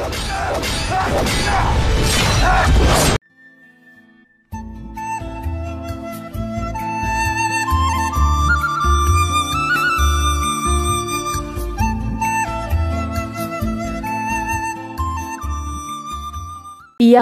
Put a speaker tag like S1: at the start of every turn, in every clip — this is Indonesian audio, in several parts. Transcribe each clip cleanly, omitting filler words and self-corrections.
S1: Ia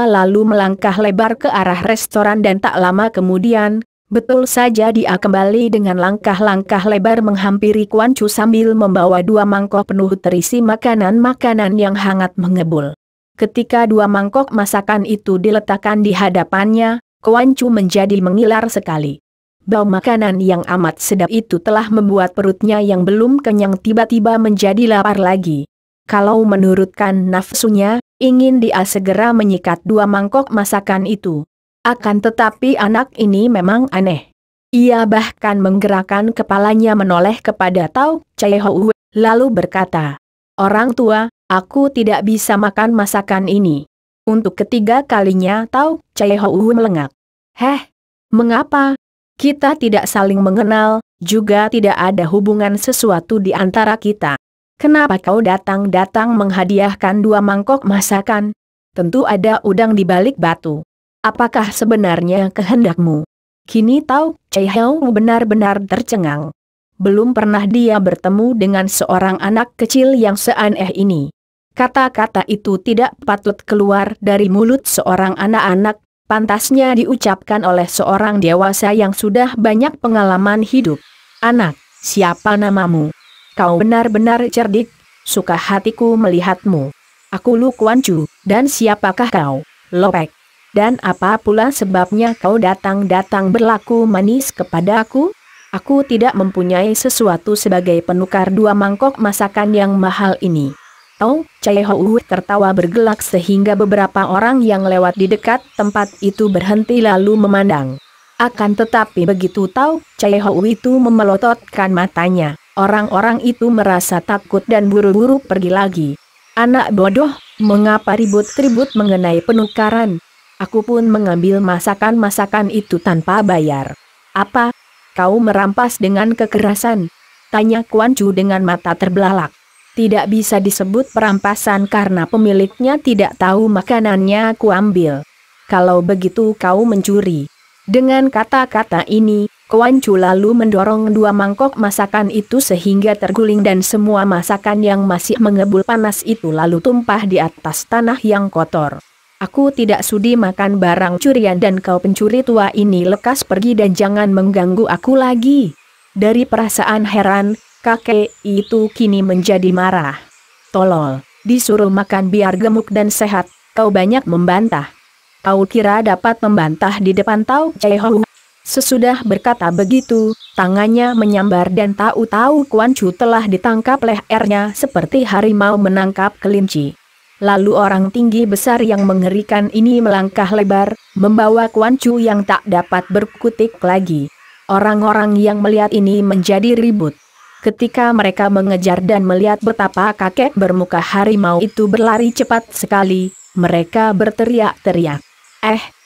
S1: lalu melangkah lebar ke arah restoran dan tak lama kemudian, betul saja dia kembali dengan langkah-langkah lebar menghampiri Kuan Chu sambil membawa 2 mangkok penuh terisi makanan-makanan yang hangat mengebul. Ketika 2 mangkok masakan itu diletakkan di hadapannya, Kuan Chu menjadi mengilar sekali. Bau makanan yang amat sedap itu telah membuat perutnya yang belum kenyang tiba-tiba menjadi lapar lagi. Kalau menurutkan nafsunya, ingin dia segera menyikat 2 mangkok masakan itu. Akan tetapi anak ini memang aneh. Ia bahkan menggerakkan kepalanya menoleh kepada Tao Chai Hou, lalu berkata, "Orang tua, aku tidak bisa makan masakan ini." Untuk ketiga kalinya Tao Chai Hou melengak. "Heh, mengapa? Kita tidak saling mengenal, juga tidak ada hubungan sesuatu di antara kita. Kenapa kau datang-datang menghadiahkan 2 mangkok masakan? Tentu ada udang di balik batu. Apakah sebenarnya kehendakmu?" Kini Tao Chai Hou benar-benar tercengang. Belum pernah dia bertemu dengan seorang anak kecil yang seaneh ini. Kata-kata itu tidak patut keluar dari mulut seorang anak-anak, pantasnya diucapkan oleh seorang dewasa yang sudah banyak pengalaman hidup. "Anak, siapa namamu? Kau benar-benar cerdik, suka hatiku melihatmu. Aku Lu Kuan Chu, dan siapakah kau, Lopek? Dan apa pula sebabnya kau datang-datang berlaku manis kepada aku? Aku tidak mempunyai sesuatu sebagai penukar 2 mangkok masakan yang mahal ini." Tao Chai Hou tertawa bergelak sehingga beberapa orang yang lewat di dekat tempat itu berhenti lalu memandang. Akan tetapi begitu Tao Chai Hou itu memelototkan matanya, orang-orang itu merasa takut dan buru-buru pergi lagi. "Anak bodoh, mengapa ribut-ribut mengenai penukaran? Aku pun mengambil masakan-masakan itu tanpa bayar." "Apa? Kau merampas dengan kekerasan?" tanya Kuan Chu dengan mata terbelalak. "Tidak bisa disebut perampasan karena pemiliknya tidak tahu makanannya aku ambil." "Kalau begitu kau mencuri." Dengan kata-kata ini, Kuan Chu lalu mendorong 2 mangkok masakan itu sehingga terguling dan semua masakan yang masih mengebul panas itu lalu tumpah di atas tanah yang kotor. "Aku tidak sudi makan barang curian dan kau pencuri tua ini lekas pergi dan jangan mengganggu aku lagi." Dari perasaan heran, kakek itu kini menjadi marah. "Tolol, disuruh makan biar gemuk dan sehat, kau banyak membantah. Kau kira dapat membantah di depan Tao Chai Hou?" Sesudah berkata begitu, tangannya menyambar dan tahu-tahu Kuan Chu telah ditangkap lehernya seperti harimau menangkap kelinci. Lalu orang tinggi besar yang mengerikan ini melangkah lebar, membawa Kuan Chu yang tak dapat berkutik lagi. Orang-orang yang melihat ini menjadi ribut. Ketika mereka mengejar dan melihat betapa kakek bermuka harimau itu berlari cepat sekali, mereka berteriak-teriak.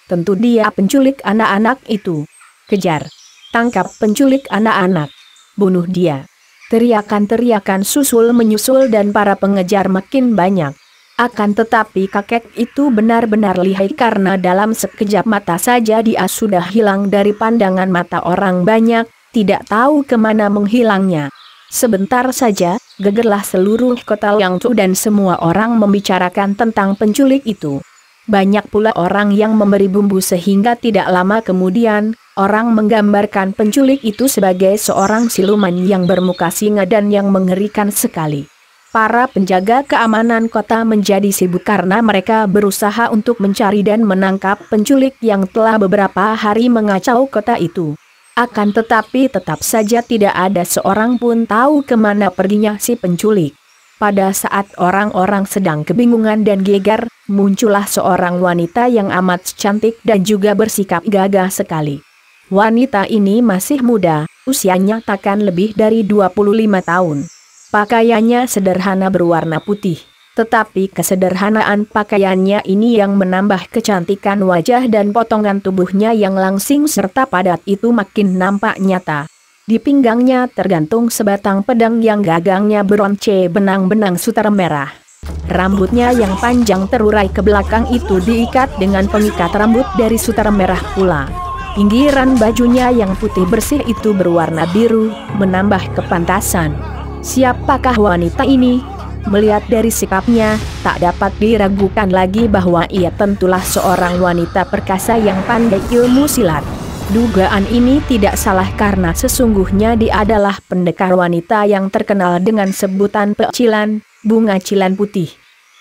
S1: Tentu dia penculik anak-anak itu. Kejar! Tangkap penculik anak-anak! Bunuh dia!" Teriakan-teriakan susul menyusul dan para pengejar makin banyak. Akan tetapi kakek itu benar-benar lihai karena dalam sekejap mata saja dia sudah hilang dari pandangan mata orang banyak, tidak tahu kemana menghilangnya. Sebentar saja, gegerlah seluruh kota Yangzhou dan semua orang membicarakan tentang penculik itu. Banyak pula orang yang memberi bumbu sehingga tidak lama kemudian, orang menggambarkan penculik itu sebagai seorang siluman yang bermuka singa dan yang mengerikan sekali. Para penjaga keamanan kota menjadi sibuk karena mereka berusaha untuk mencari dan menangkap penculik yang telah beberapa hari mengacau kota itu. Akan tetapi tetap saja tidak ada seorang pun tahu kemana perginya si penculik. Pada saat orang-orang sedang kebingungan dan geger, muncullah seorang wanita yang amat cantik dan juga bersikap gagah sekali. Wanita ini masih muda, usianya takkan lebih dari 25 tahun. Pakaiannya sederhana berwarna putih, tetapi kesederhanaan pakaiannya ini yang menambah kecantikan wajah dan potongan tubuhnya yang langsing serta padat itu makin nampak nyata. Di pinggangnya tergantung sebatang pedang yang gagangnya beronce benang-benang sutra merah. Rambutnya yang panjang terurai ke belakang itu diikat dengan pengikat rambut dari sutra merah pula. Pinggiran bajunya yang putih bersih itu berwarna biru, menambah kepantasan. Siapakah wanita ini? Melihat dari sikapnya, tak dapat diragukan lagi bahwa ia tentulah seorang wanita perkasa yang pandai ilmu silat. Dugaan ini tidak salah karena sesungguhnya dia adalah pendekar wanita yang terkenal dengan sebutan Pecilan, bunga cilan putih.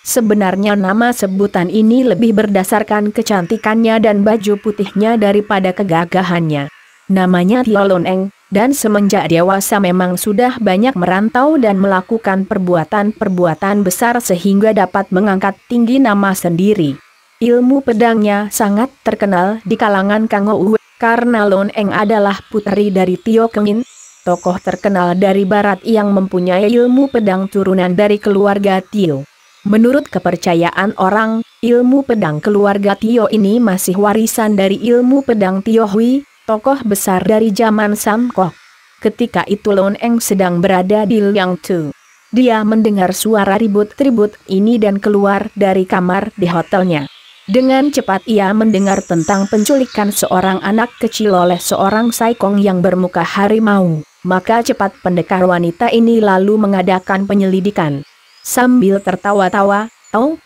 S1: Sebenarnya nama sebutan ini lebih berdasarkan kecantikannya dan baju putihnya daripada kegagahannya. Namanya Tio Lon Eng, dan semenjak dewasa memang sudah banyak merantau dan melakukan perbuatan-perbuatan besar sehingga dapat mengangkat tinggi nama sendiri. Ilmu pedangnya sangat terkenal di kalangan Kangou, karena Lon Eng adalah putri dari Tio Kengin, tokoh terkenal dari barat yang mempunyai ilmu pedang turunan dari keluarga Tio. Menurut kepercayaan orang, ilmu pedang keluarga Tio ini masih warisan dari ilmu pedang Tio Hui, tokoh besar dari zaman Samkok. Ketika itu Lon Eng sedang berada di Liangtu. Dia mendengar suara ribut-ribut ini dan keluar dari kamar di hotelnya. Dengan cepat ia mendengar tentang penculikan seorang anak kecil oleh seorang saikong yang bermuka harimau. Maka cepat pendekar wanita ini lalu mengadakan penyelidikan. Sambil tertawa-tawa,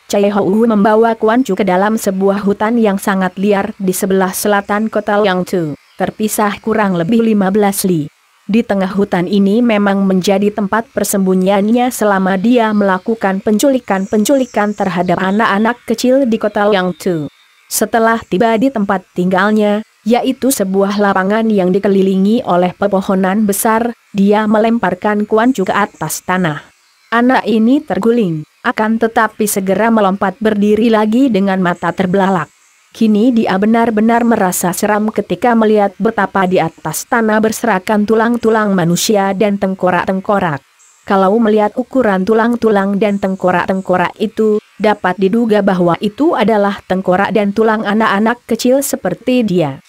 S1: Cai Hou membawa Kuan Chu ke dalam sebuah hutan yang sangat liar di sebelah selatan kota Liangtu, terpisah kurang lebih 15 li. Di tengah hutan ini memang menjadi tempat persembunyiannya selama dia melakukan penculikan-penculikan terhadap anak-anak kecil di kota Liangtu. Setelah tiba di tempat tinggalnya, yaitu sebuah lapangan yang dikelilingi oleh pepohonan besar, dia melemparkan Kuan Chu ke atas tanah. Anak ini terguling, akan tetapi segera melompat berdiri lagi dengan mata terbelalak. Kini dia benar-benar merasa seram ketika melihat betapa di atas tanah berserakan tulang-tulang manusia dan tengkorak-tengkorak. Kalau melihat ukuran tulang-tulang dan tengkorak-tengkorak itu, dapat diduga bahwa itu adalah tengkorak dan tulang anak-anak kecil seperti dia.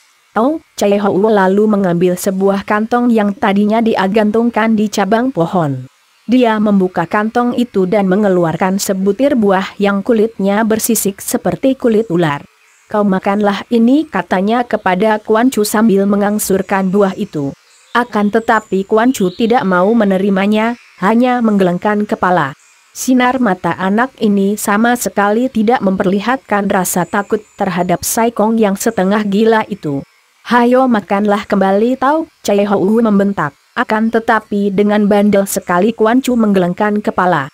S1: Cai Hou lalu mengambil sebuah kantong yang tadinya dia gantungkan di cabang pohon. Dia membuka kantong itu dan mengeluarkan sebutir buah yang kulitnya bersisik seperti kulit ular. Kau makanlah ini, katanya kepada Kuan Chu sambil mengangsurkan buah itu. Akan tetapi Kuan Chu tidak mau menerimanya, hanya menggelengkan kepala. Sinar mata anak ini sama sekali tidak memperlihatkan rasa takut terhadap saikong yang setengah gila itu. Hayo makanlah kembali, Cai Hou membentak. Akan tetapi dengan bandel sekali Kuan Chu menggelengkan kepala.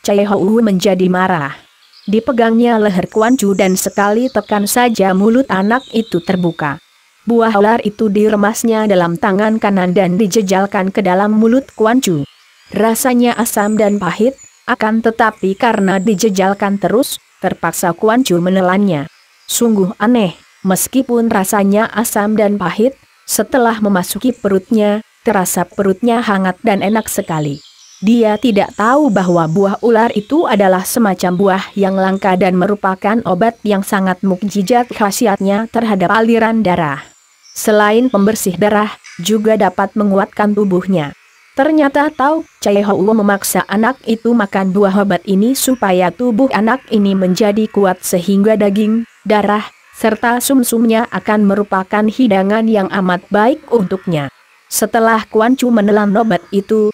S1: Cai Hou menjadi marah. Dipegangnya leher Kuan Chu dan sekali tekan saja mulut anak itu terbuka. Buah ular itu diremasnya dalam tangan kanan dan dijejalkan ke dalam mulut Kuan Chu. Rasanya asam dan pahit, akan tetapi karena dijejalkan terus, terpaksa Kuan Chu menelannya. Sungguh aneh, meskipun rasanya asam dan pahit, setelah memasuki perutnya, terasa perutnya hangat dan enak sekali. Dia tidak tahu bahwa buah ular itu adalah semacam buah yang langka dan merupakan obat yang sangat mukjizat khasiatnya terhadap aliran darah. Selain pembersih darah, juga dapat menguatkan tubuhnya. Ternyata Cai Hou memaksa anak itu makan buah obat ini supaya tubuh anak ini menjadi kuat sehingga daging, darah, serta sumsumnya akan merupakan hidangan yang amat baik untuknya. Setelah Kuan Chu menelan obat itu,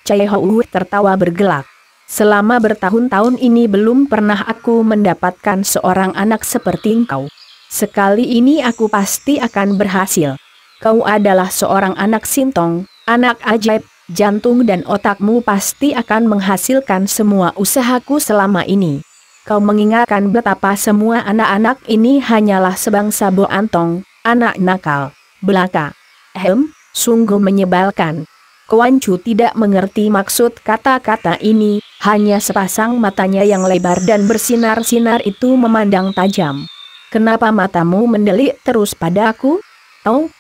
S1: Cai Hou tertawa bergelak. Selama bertahun-tahun ini belum pernah aku mendapatkan seorang anak seperti engkau. Sekali ini aku pasti akan berhasil. Kau adalah seorang anak sintong, anak ajaib, jantung dan otakmu pasti akan menghasilkan semua usahaku selama ini. Kau mengingatkan betapa semua anak-anak ini hanyalah sebangsa Bo Antong, anak nakal, belaka. Sungguh menyebalkan. Kuan Chu tidak mengerti maksud kata-kata ini, hanya sepasang matanya yang lebar dan bersinar-sinar itu memandang tajam. Kenapa matamu mendelik terus padaku?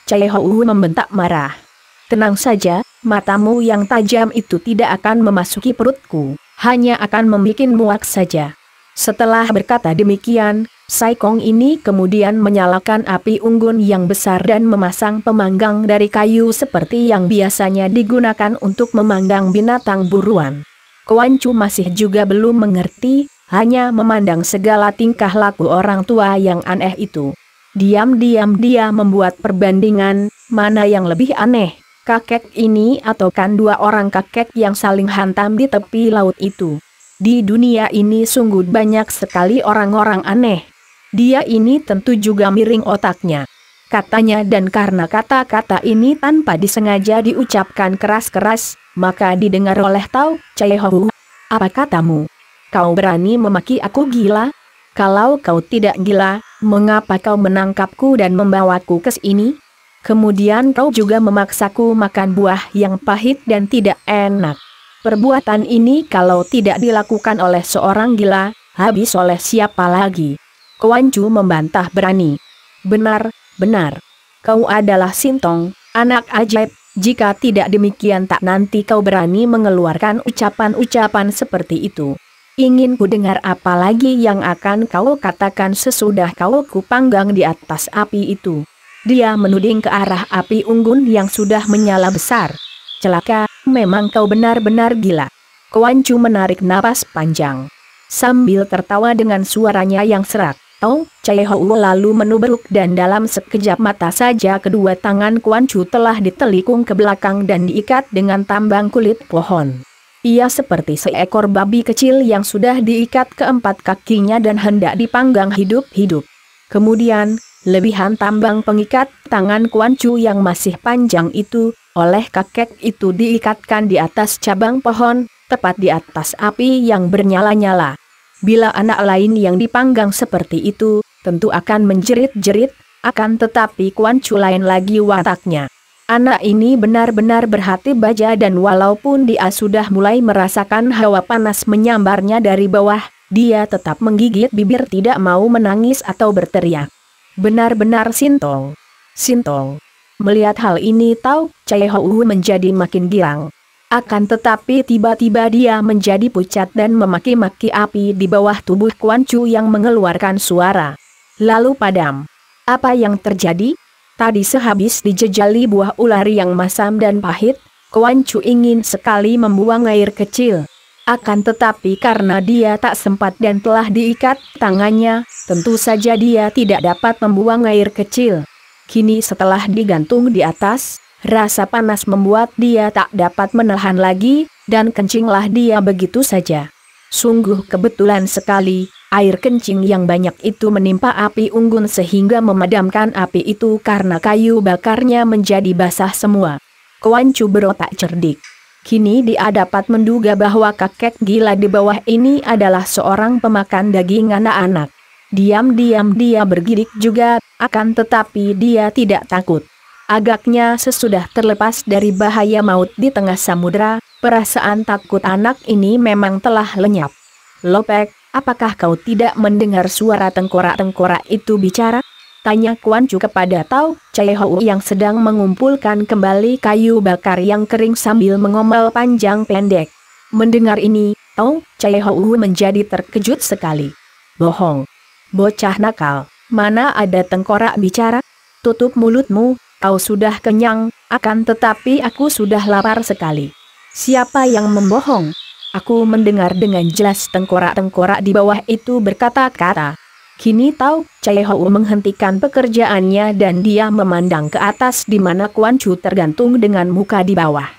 S1: Cai Hou membentak marah. Tenang saja, matamu yang tajam itu tidak akan memasuki perutku, hanya akan membuat muak saja. Setelah berkata demikian, saikong ini kemudian menyalakan api unggun yang besar dan memasang pemanggang dari kayu seperti yang biasanya digunakan untuk memanggang binatang buruan. Kuan Chu masih juga belum mengerti, hanya memandang segala tingkah laku orang tua yang aneh itu. Diam-diam dia membuat perbandingan, mana yang lebih aneh, kakek ini atau kan dua orang kakek yang saling hantam di tepi laut itu. Di dunia ini sungguh banyak sekali orang-orang aneh. Dia ini tentu juga miring otaknya, katanya, dan karena kata-kata ini tanpa disengaja diucapkan keras-keras, maka didengar oleh Tao Chai Ho. Apa katamu? Kau berani memaki aku gila? Kalau kau tidak gila, mengapa kau menangkapku dan membawaku ke sini? Kemudian kau juga memaksaku makan buah yang pahit dan tidak enak. Perbuatan ini kalau tidak dilakukan oleh seorang gila, habis oleh siapa lagi? Kuan Chu membantah berani. Benar, benar. Kau adalah Sintong, anak ajaib. Jika tidak demikian tak nanti kau berani mengeluarkan ucapan-ucapan seperti itu. Ingin ku dengar apa lagi yang akan kau katakan sesudah kau kupanggang di atas api itu. Dia menuding ke arah api unggun yang sudah menyala besar. Celaka, memang kau benar-benar gila. Kuan Chu menarik napas panjang, sambil tertawa dengan suaranya yang serak. Tao Chai Ho lalu menubruk dan dalam sekejap mata saja kedua tangan Kuan Chu telah ditelikung ke belakang dan diikat dengan tambang kulit pohon. Ia seperti seekor babi kecil yang sudah diikat keempat kakinya dan hendak dipanggang hidup-hidup. Kemudian, lebihan tambang pengikat tangan Kuan Chu yang masih panjang itu, oleh kakek itu diikatkan di atas cabang pohon, tepat di atas api yang bernyala-nyala. Bila anak lain yang dipanggang seperti itu, tentu akan menjerit-jerit, akan tetapi Kuan Chu lain lagi wataknya. Anak ini benar-benar berhati baja dan walaupun dia sudah mulai merasakan hawa panas menyambarnya dari bawah, dia tetap menggigit bibir tidak mau menangis atau berteriak. Benar-benar Sintong. Sintong. Melihat hal ini Tao Chai Ho menjadi makin girang. Akan tetapi tiba-tiba dia menjadi pucat dan memaki-maki api di bawah tubuh Kuan Chu yang mengeluarkan suara. Lalu padam. Apa yang terjadi? Tadi sehabis dijejali buah ular yang masam dan pahit, Kuan Chu ingin sekali membuang air kecil. Akan tetapi karena dia tak sempat dan telah diikat tangannya, tentu saja dia tidak dapat membuang air kecil. Kini setelah digantung di atas, rasa panas membuat dia tak dapat menahan lagi, dan kencinglah dia begitu saja. Sungguh kebetulan sekali, air kencing yang banyak itu menimpa api unggun sehingga memadamkan api itu karena kayu bakarnya menjadi basah semua. Kuan Chu berotak cerdik. Kini dia dapat menduga bahwa kakek gila di bawah ini adalah seorang pemakan daging anak-anak. Diam-diam dia bergidik juga, akan tetapi dia tidak takut. Agaknya sesudah terlepas dari bahaya maut di tengah samudera, perasaan takut anak ini memang telah lenyap. Lopek, apakah kau tidak mendengar suara tengkorak-tengkorak itu bicara? Tanya Kuan Chu kepada Tao Chai Ho yang sedang mengumpulkan kembali kayu bakar yang kering sambil mengomel panjang pendek. Mendengar ini, Tao Chai Ho menjadi terkejut sekali. Bohong. Bocah nakal, mana ada tengkorak bicara? Tutup mulutmu. Kau sudah kenyang, akan tetapi aku sudah lapar sekali. Siapa yang membohong? Aku mendengar dengan jelas tengkorak-tengkorak di bawah itu berkata-kata. Kini Tao Chai Ho menghentikan pekerjaannya dan dia memandang ke atas di mana Kuan Chu tergantung dengan muka di bawah.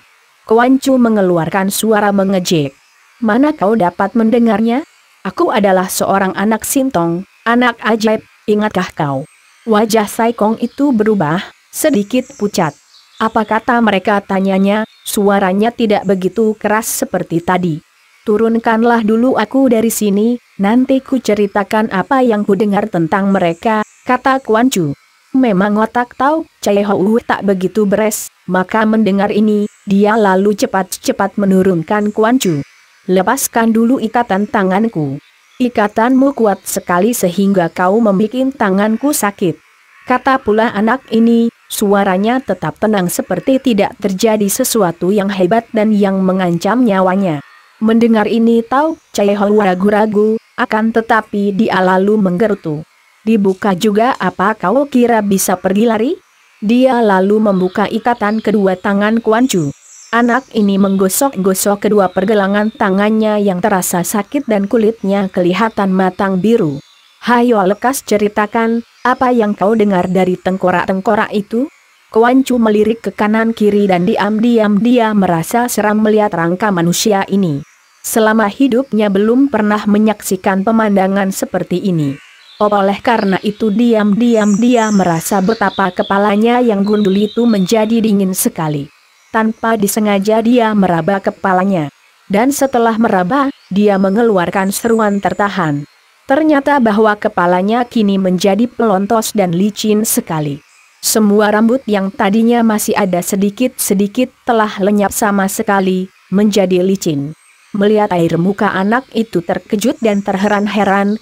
S1: Kuan Chu mengeluarkan suara mengejek. Mana kau dapat mendengarnya? Aku adalah seorang anak Sintong, anak ajaib, ingatkah kau? Wajah Sai Kong itu berubah, sedikit pucat. Apa kata mereka, tanyanya, suaranya tidak begitu keras seperti tadi. Turunkanlah dulu aku dari sini, nanti ku ceritakan apa yang ku dengar tentang mereka, kata Kuan Chu. Memang otak Tao Chai Ho tak begitu beres, maka mendengar ini, dia lalu cepat-cepat menurunkan Kuan Chu. Lepaskan dulu ikatan tanganku. Ikatanmu kuat sekali sehingga kau membuat tanganku sakit. Kata pula anak ini, suaranya tetap tenang seperti tidak terjadi sesuatu yang hebat dan yang mengancam nyawanya. Mendengar ini Tao Chai Ho ragu-ragu, akan tetapi dia lalu menggerutu. Dibuka juga, apa kau kira bisa pergi lari? Dia lalu membuka ikatan kedua tangan Kuan Chu. Anak ini menggosok-gosok kedua pergelangan tangannya yang terasa sakit dan kulitnya kelihatan matang biru. Hayo lekas ceritakan, apa yang kau dengar dari tengkorak-tengkorak itu? Kuan Chu melirik ke kanan kiri dan diam-diam dia merasa seram melihat rangka manusia ini. Selama hidupnya belum pernah menyaksikan pemandangan seperti ini. Oleh karena itu diam-diam dia merasa betapa kepalanya yang gundul itu menjadi dingin sekali. Tanpa disengaja dia meraba kepalanya. Dan setelah meraba, dia mengeluarkan seruan tertahan. Ternyata bahwa kepalanya kini menjadi pelontos dan licin sekali. Semua rambut yang tadinya masih ada sedikit-sedikit telah lenyap sama sekali, menjadi licin. Melihat air muka anak itu terkejut dan terheran-heran,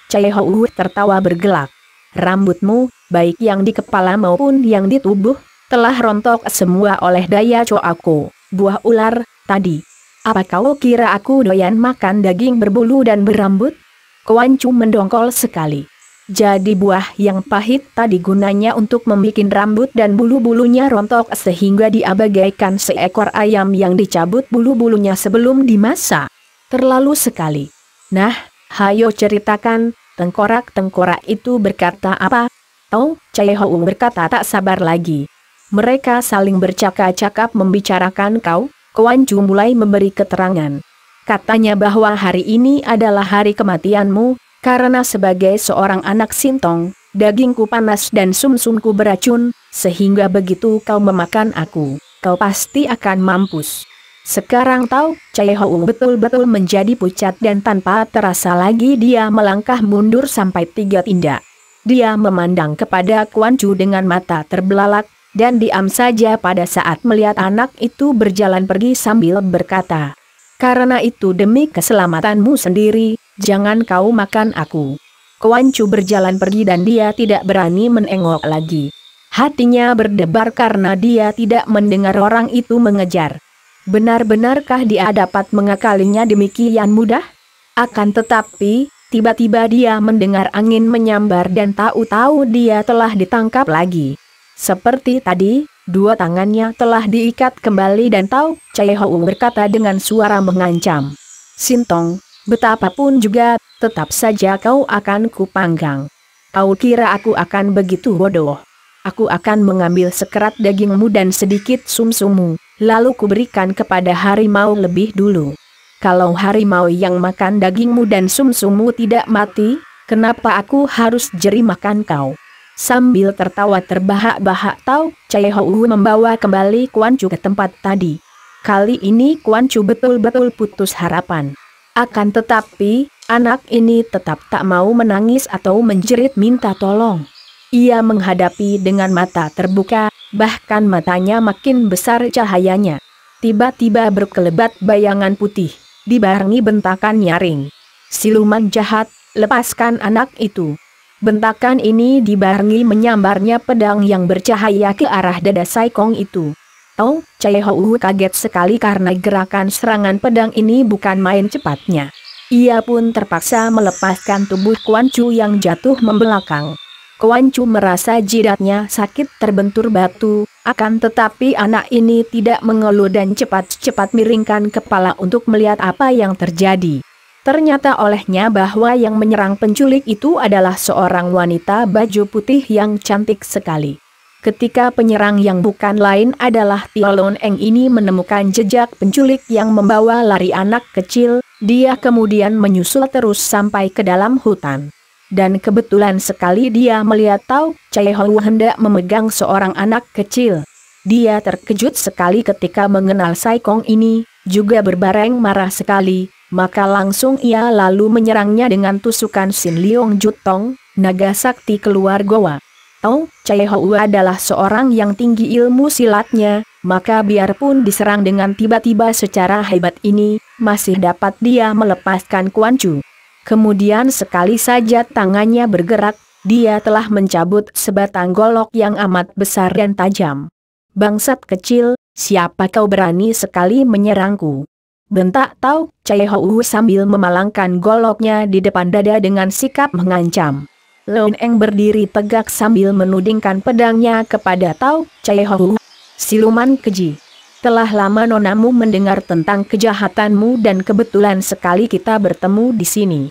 S1: Cai Hou tertawa bergelak. Rambutmu, baik yang di kepala maupun yang di tubuh, telah rontok semua oleh daya coaku, buah ular, tadi. Apa kau kira aku doyan makan daging berbulu dan berambut? Kuan Chu mendongkol sekali. Jadi buah yang pahit tadi gunanya untuk membuat rambut dan bulu-bulunya rontok sehingga dia bagaikan seekor ayam yang dicabut bulu-bulunya sebelum dimasak. Terlalu sekali. Nah, hayo ceritakan, tengkorak-tengkorak itu berkata apa? Cai Hou berkata tak sabar lagi. Mereka saling bercakap-cakap membicarakan kau. Kuan Chu mulai memberi keterangan. Katanya bahwa hari ini adalah hari kematianmu, karena sebagai seorang anak sintong, dagingku panas dan sumsumku beracun, sehingga begitu kau memakan aku, kau pasti akan mampus. Sekarang Cai Hou betul-betul menjadi pucat dan tanpa terasa lagi dia melangkah mundur sampai 3 tindak. Dia memandang kepada Kuan Chu dengan mata terbelalak, dan diam saja pada saat melihat anak itu berjalan pergi sambil berkata, karena itu demi keselamatanmu sendiri, jangan kau makan aku. Kuan Chu berjalan pergi dan dia tidak berani menengok lagi. Hatinya berdebar karena dia tidak mendengar orang itu mengejar. Benar-benarkah dia dapat mengakalinya demikian mudah? Akan tetapi, tiba-tiba dia mendengar angin menyambar dan tahu-tahu dia telah ditangkap lagi. Seperti tadi, 2 tangannya telah diikat kembali dan Cai Hou berkata dengan suara mengancam. Sintong, betapapun juga, tetap saja kau akan kupanggang. Kau kira aku akan begitu bodoh? Aku akan mengambil sekerat dagingmu dan sedikit sumsummu, lalu kuberikan kepada harimau lebih dulu. Kalau harimau yang makan dagingmu dan sumsummu tidak mati, kenapa aku harus jeri makan kau? Sambil tertawa terbahak-bahak Cai Hou membawa kembali Kuan Chu ke tempat tadi. Kali ini Kuan Chu betul-betul putus harapan. Akan tetapi, anak ini tetap tak mau menangis atau menjerit minta tolong. Ia menghadapi dengan mata terbuka, bahkan matanya makin besar cahayanya. Tiba-tiba berkelebat bayangan putih, dibarengi bentakan nyaring. Siluman jahat, lepaskan anak itu. Bentakan ini dibarengi menyambarnya pedang yang bercahaya ke arah dada Saikong itu. Cai Hou kaget sekali karena gerakan serangan pedang ini bukan main cepatnya. Ia pun terpaksa melepaskan tubuh Kuan Chu yang jatuh membelakang. Kuan Chu merasa jidatnya sakit terbentur batu, akan tetapi anak ini tidak mengeluh dan cepat-cepat miringkan kepala untuk melihat apa yang terjadi. Ternyata olehnya bahwa yang menyerang penculik itu adalah seorang wanita baju putih yang cantik sekali. Ketika penyerang yang bukan lain adalah Tiolon Eng ini menemukan jejak penculik yang membawa lari anak kecil, dia kemudian menyusul terus sampai ke dalam hutan. Dan kebetulan sekali dia melihat Cai Hou hendak memegang seorang anak kecil. Dia terkejut sekali ketika mengenal Saikong ini, juga berbareng marah sekali. Maka langsung ia lalu menyerangnya dengan tusukan Sin Leong Jutong, naga sakti keluar goa. Cai Hou adalah seorang yang tinggi ilmu silatnya, maka biarpun diserang dengan tiba-tiba secara hebat ini, masih dapat dia melepaskan Kuan Chu. Kemudian sekali saja tangannya bergerak, dia telah mencabut sebatang golok yang amat besar dan tajam. Bangsat kecil, siapa kau berani sekali menyerangku? Bentak Cai Hou sambil memalangkan goloknya di depan dada dengan sikap mengancam. Lon Eng berdiri tegak sambil menudingkan pedangnya kepada Cai Hou. Siluman keji. Telah lama nonamu mendengar tentang kejahatanmu dan kebetulan sekali kita bertemu di sini.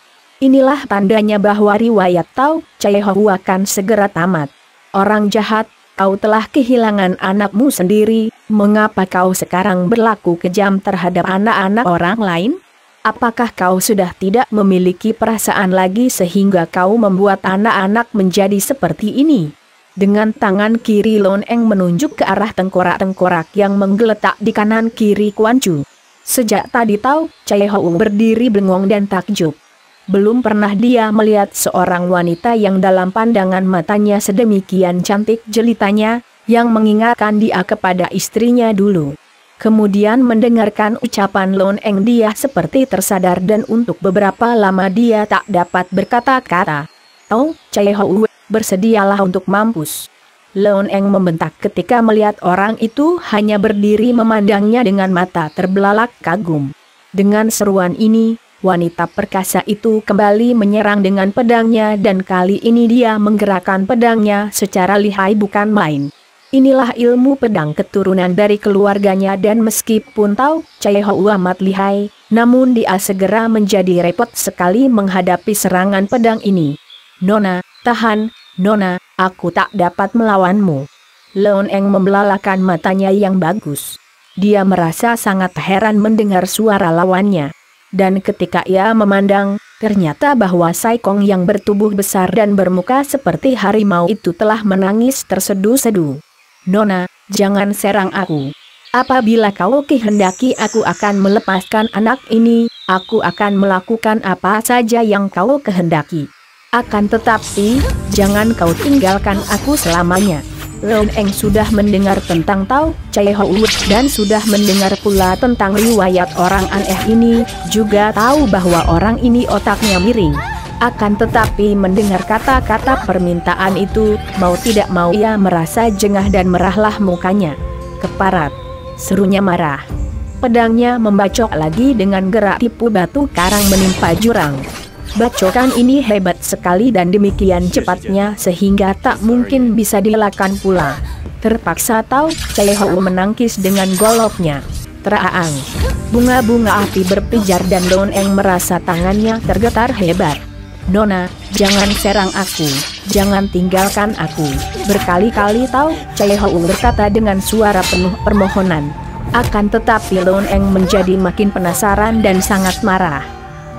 S1: Inilah tandanya bahwa riwayat Tau Chai Hou akan segera tamat. Orang jahat, kau telah kehilangan anakmu sendiri, mengapa kau sekarang berlaku kejam terhadap anak-anak orang lain? Apakah kau sudah tidak memiliki perasaan lagi sehingga kau membuat anak-anak menjadi seperti ini? Dengan tangan kiri Lon Eng menunjuk ke arah tengkorak-tengkorak yang menggeletak di kanan kiri Kuan Chu. Sejak tadi Tau Chai Hou berdiri bengong dan takjub. Belum pernah dia melihat seorang wanita yang dalam pandangan matanya sedemikian cantik jelitanya, yang mengingatkan dia kepada istrinya dulu. Kemudian mendengarkan ucapan Lon Eng dia seperti tersadar dan untuk beberapa lama dia tak dapat berkata-kata. "Oh, Chai Hou, bersedialah untuk mampus." Lon Eng membentak ketika melihat orang itu hanya berdiri memandangnya dengan mata terbelalak kagum. Dengan seruan ini, wanita perkasa itu kembali menyerang dengan pedangnya dan kali ini dia menggerakkan pedangnya secara lihai bukan main. Inilah ilmu pedang keturunan dari keluarganya dan meskipun Tau Chai Hou amat lihai, namun dia segera menjadi repot sekali menghadapi serangan pedang ini. "Nona, tahan, Nona, aku tak dapat melawanmu." Lon Eng membelalakan matanya yang bagus. Dia merasa sangat heran mendengar suara lawannya. Dan ketika ia memandang, ternyata bahwa Sai Kong yang bertubuh besar dan bermuka seperti harimau itu telah menangis tersedu-sedu. "Nona, jangan serang aku. Apabila kau kehendaki aku akan melepaskan anak ini, aku akan melakukan apa saja yang kau kehendaki. Akan tetapi, jangan kau tinggalkan aku selamanya." Lon Eng sudah mendengar tentang Tau Chai Hou dan sudah mendengar pula tentang riwayat orang aneh ini, juga tahu bahwa orang ini otaknya miring. Akan tetapi mendengar kata-kata permintaan itu, mau tidak mau ia merasa jengah dan merahlah mukanya. "Keparat!" serunya marah. Pedangnya membacok lagi dengan gerak tipu batu karang menimpa jurang. Bacokan ini hebat sekali dan demikian cepatnya sehingga tak mungkin bisa dielakkan pula. Terpaksa Tau Chai Hou menangkis dengan goloknya. Teraang. Bunga-bunga api berpijar dan Lon Eng merasa tangannya tergetar hebat. "Nona, jangan serang aku, jangan tinggalkan aku," berkali-kali Tau Chai Hou berkata dengan suara penuh permohonan. Akan tetapi Lon Eng menjadi makin penasaran dan sangat marah.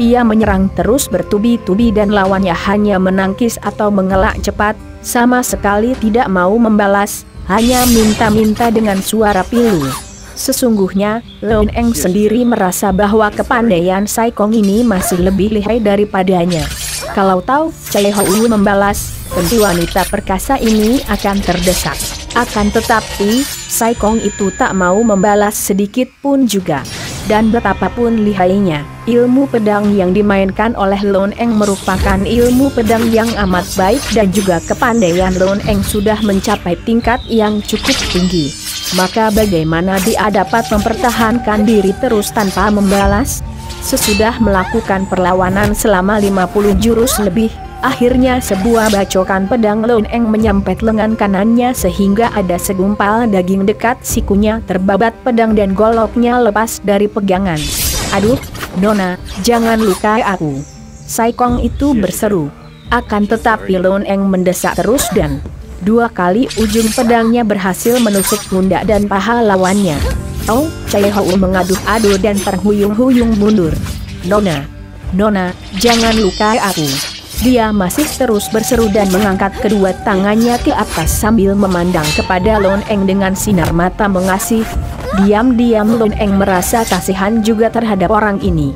S1: Ia menyerang terus bertubi-tubi dan lawannya hanya menangkis atau mengelak cepat, sama sekali tidak mau membalas, hanya minta-minta dengan suara pilu. Sesungguhnya, Lon Eng sendiri merasa bahwa kepandaian Sai Kong ini masih lebih lihai daripadanya. Kalau Tau Chai Hou membalas, tentu wanita perkasa ini akan terdesak. Akan tetapi, Sai Kong itu tak mau membalas sedikit pun juga. Dan betapapun lihainya, ilmu pedang yang dimainkan oleh Lon Eng merupakan ilmu pedang yang amat baik dan juga kepandaian Lon Eng sudah mencapai tingkat yang cukup tinggi. Maka bagaimana dia dapat mempertahankan diri terus tanpa membalas? Sesudah melakukan perlawanan selama 50 jurus lebih, akhirnya sebuah bacokan pedang Lon Eng menyempet lengan kanannya sehingga ada segumpal daging dekat sikunya terbabat pedang dan goloknya lepas dari pegangan. "Aduh, Nona, jangan lukai aku," Sai Kong itu berseru. Akan tetapi Lon Eng mendesak terus dan 2 kali ujung pedangnya berhasil menusuk pundak dan paha lawannya. Tau Chai Hou mengaduh-aduh dan terhuyung-huyung mundur. "Nona, Nona, jangan lukai aku." Dia masih terus berseru dan mengangkat kedua tangannya ke atas sambil memandang kepada Lon Eng dengan sinar mata mengasih. Diam-diam Lon Eng merasa kasihan juga terhadap orang ini.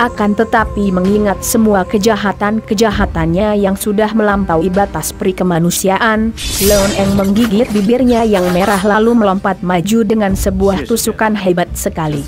S1: Akan tetapi mengingat semua kejahatan-kejahatannya yang sudah melampaui batas perikemanusiaan, Lon Eng menggigit bibirnya yang merah lalu melompat maju dengan sebuah tusukan hebat sekali.